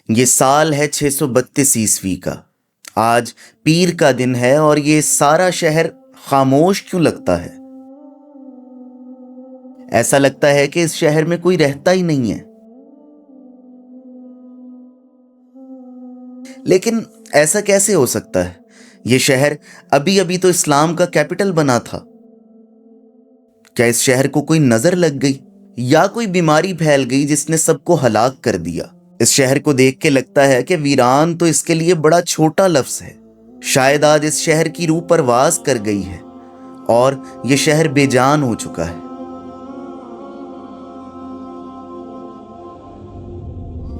یہ سال ہے 632 عیسوی کا۔ آج پیر کا دن ہے اور یہ سارا شہر خاموش کیوں لگتا ہے؟ ایسا لگتا ہے کہ اس شہر میں کوئی رہتا ہی نہیں ہے۔ لیکن ایسا کیسے ہو سکتا ہے؟ یہ شہر ابھی تو اسلام کا کیپٹل بنا تھا۔ کیا اس شہر کو کوئی نظر لگ گئی یا کوئی بیماری پھیل گئی جس نے سب کو ہلاک کر دیا؟ اس شہر کو دیکھ کے لگتا ہے کہ ویران تو اس کے لیے بڑا چھوٹا لفظ ہے۔ شاید آج اس شہر کی روح پرواز کر گئی ہے اور یہ شہر بے جان ہو چکا ہے۔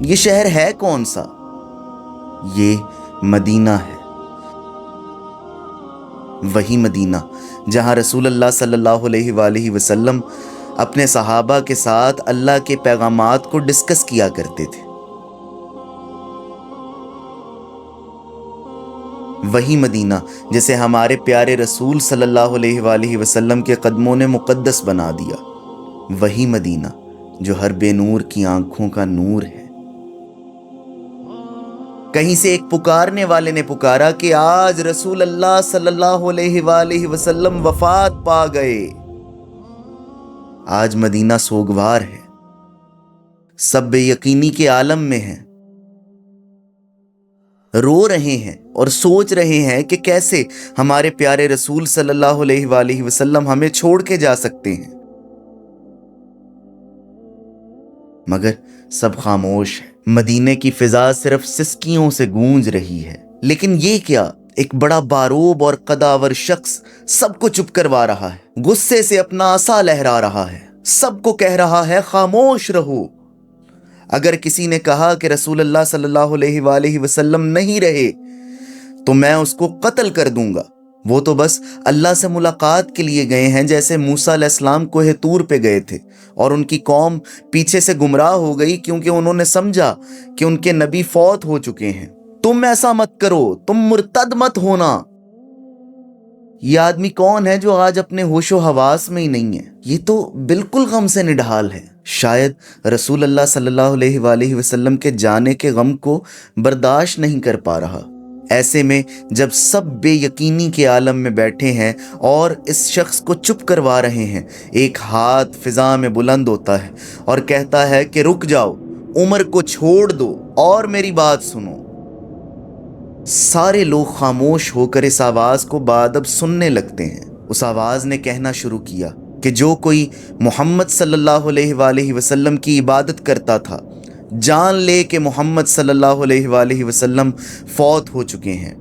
یہ شہر ہے کون سا؟ یہ مدینہ ہے۔ وہی مدینہ جہاں رسول اللہ صلی اللہ علیہ وآلہ وسلم اپنے صحابہ کے ساتھ اللہ کے پیغامات کو ڈسکس کیا کرتے تھے۔ وہی مدینہ جسے ہمارے پیارے رسول صلی اللہ علیہ وآلہ وسلم کے قدموں نے مقدس بنا دیا۔ وہی مدینہ جو ہر بے نور کی آنکھوں کا نور ہے۔ کہیں سے ایک پکارنے والے نے پکارا کہ آج رسول اللہ صلی اللہ علیہ وآلہ وسلم وفات پا گئے۔ آج مدینہ سوگوار ہے، سب بے یقینی کے عالم میں ہیں، رو رہے ہیں اور سوچ رہے ہیں کہ کیسے ہمارے پیارے رسول صلی اللہ علیہ وآلہ وسلم ہمیں چھوڑ کے جا سکتے ہیں۔ مگر سب خاموش ہے۔ مدینے کی فضا صرف سسکیوں سے گونج رہی ہے۔ لیکن یہ کیا؟ ایک بڑا باروب اور قداور شخص سب کو چپ کروا رہا ہے، غصے سے اپنا عصا لہرا رہا ہے، سب کو کہہ رہا ہے خاموش رہو۔ اگر کسی نے کہا کہ رسول اللہ صلی اللہ علیہ وآلہ وسلم نہیں رہے تو میں اس کو قتل کر دوں گا۔ وہ تو بس اللہ سے ملاقات کے لیے گئے ہیں، جیسے موسیٰ علیہ السلام کوہ طور پہ گئے تھے اور ان کی قوم پیچھے سے گمراہ ہو گئی کیونکہ انہوں نے سمجھا کہ ان کے نبی فوت ہو چکے ہیں۔ تم ایسا مت کرو، تم مرتد مت ہونا۔ یہ آدمی کون ہے جو آج اپنے ہوش و حواس میں ہی نہیں ہے؟ یہ تو بالکل غم سے نڈھال ہے۔ شاید رسول اللہ صلی اللہ علیہ وآلہ وسلم کے جانے کے غم کو برداشت نہیں کر پا رہا۔ ایسے میں جب سب بے یقینی کے عالم میں بیٹھے ہیں اور اس شخص کو چپ کروا رہے ہیں، ایک ہاتھ فضا میں بلند ہوتا ہے اور کہتا ہے کہ رک جاؤ، عمر کو چھوڑ دو اور میری بات سنو۔ سارے لوگ خاموش ہو کر اس آواز کو بادب سننے لگتے ہیں۔ اس آواز نے کہنا شروع کیا کہ جو کوئی محمد صلی اللہ علیہ وآلہ وسلم کی عبادت کرتا تھا، جان لے کہ محمد صلی اللہ علیہ وآلہ وسلم فوت ہو چکے ہیں،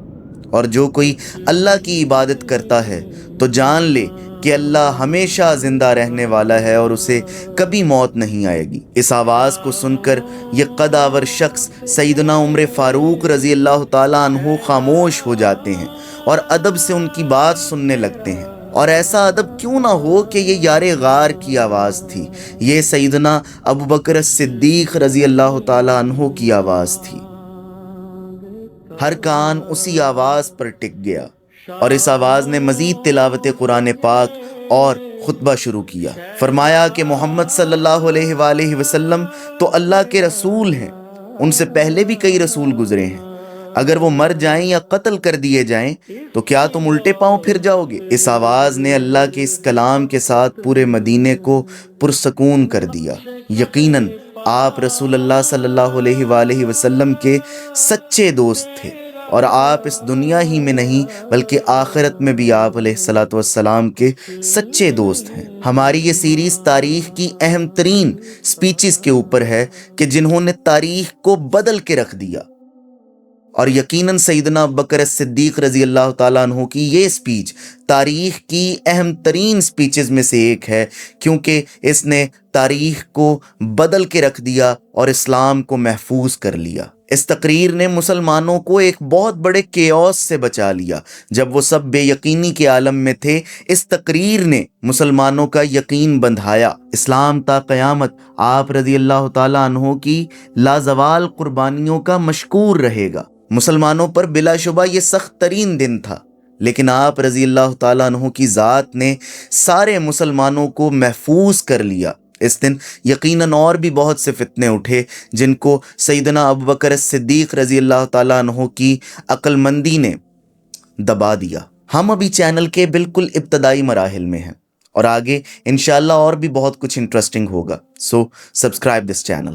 اور جو کوئی اللہ کی عبادت کرتا ہے تو جان لے کہ اللہ ہمیشہ زندہ رہنے والا ہے اور اسے کبھی موت نہیں آئے گی۔ اس آواز کو سن کر یہ قداور شخص سیدنا عمر فاروق رضی اللہ تعالیٰ عنہ خاموش ہو جاتے ہیں اور ادب سے ان کی بات سننے لگتے ہیں۔ اور ایسا ادب کیوں نہ ہو کہ یہ یار غار کی آواز تھی، یہ سیدنا ابوبکر صدیق رضی اللہ تعالیٰ عنہ کی آواز تھی۔ ہر کان اسی آواز پر ٹک گیا اور اس آواز نے مزید تلاوت قرآن پاک اور خطبہ شروع کیا۔ فرمایا کہ محمد صلی اللہ علیہ وآلہ وسلم تو اللہ کے رسول ہیں، ان سے پہلے بھی کئی رسول گزرے ہیں، اگر وہ مر جائیں یا قتل کر دیے جائیں تو کیا تم الٹے پاؤں پھر جاؤ گے؟ اس آواز نے اللہ کے اس کلام کے ساتھ پورے مدینے کو پرسکون کر دیا۔ یقیناً آپ رسول اللہ صلی اللہ علیہ وآلہ وسلم کے سچے دوست تھے، اور آپ اس دنیا ہی میں نہیں بلکہ آخرت میں بھی آپ علیہ الصلوۃ والسلام کے سچے دوست ہیں۔ ہماری یہ سیریز تاریخ کی اہم ترین سپیچز کے اوپر ہے کہ جنہوں نے تاریخ کو بدل کے رکھ دیا، اور یقیناً سیدنا ابوبکر صدیق رضی اللہ تعالیٰ عنہ کی یہ سپیچ تاریخ کی اہم ترین سپیچز میں سے ایک ہے، کیونکہ اس نے تاریخ کو بدل کے رکھ دیا اور اسلام کو محفوظ کر لیا۔ اس تقریر نے مسلمانوں کو ایک بہت بڑے کیوس سے بچا لیا۔ جب وہ سب بے یقینی کے عالم میں تھے، اس تقریر نے مسلمانوں کا یقین بندھایا۔ اسلام تا قیامت آپ رضی اللہ تعالیٰ عنہ کی لازوال قربانیوں کا مشکور رہے گا۔ مسلمانوں پر بلا شبہ یہ سخت ترین دن تھا، لیکن آپ رضی اللہ تعالیٰ عنہ کی ذات نے سارے مسلمانوں کو محفوظ کر لیا۔ اس دن یقیناً اور بھی بہت سے فتنے اٹھے جن کو سیدنا ابوبکر صدیق رضی اللہ تعالیٰ عنہ کی عقل مندی نے دبا دیا۔ ہم ابھی چینل کے بالکل ابتدائی مراحل میں ہیں اور آگے انشاءاللہ اور بھی بہت کچھ انٹرسٹنگ ہوگا، سو سبسکرائب دس چینل۔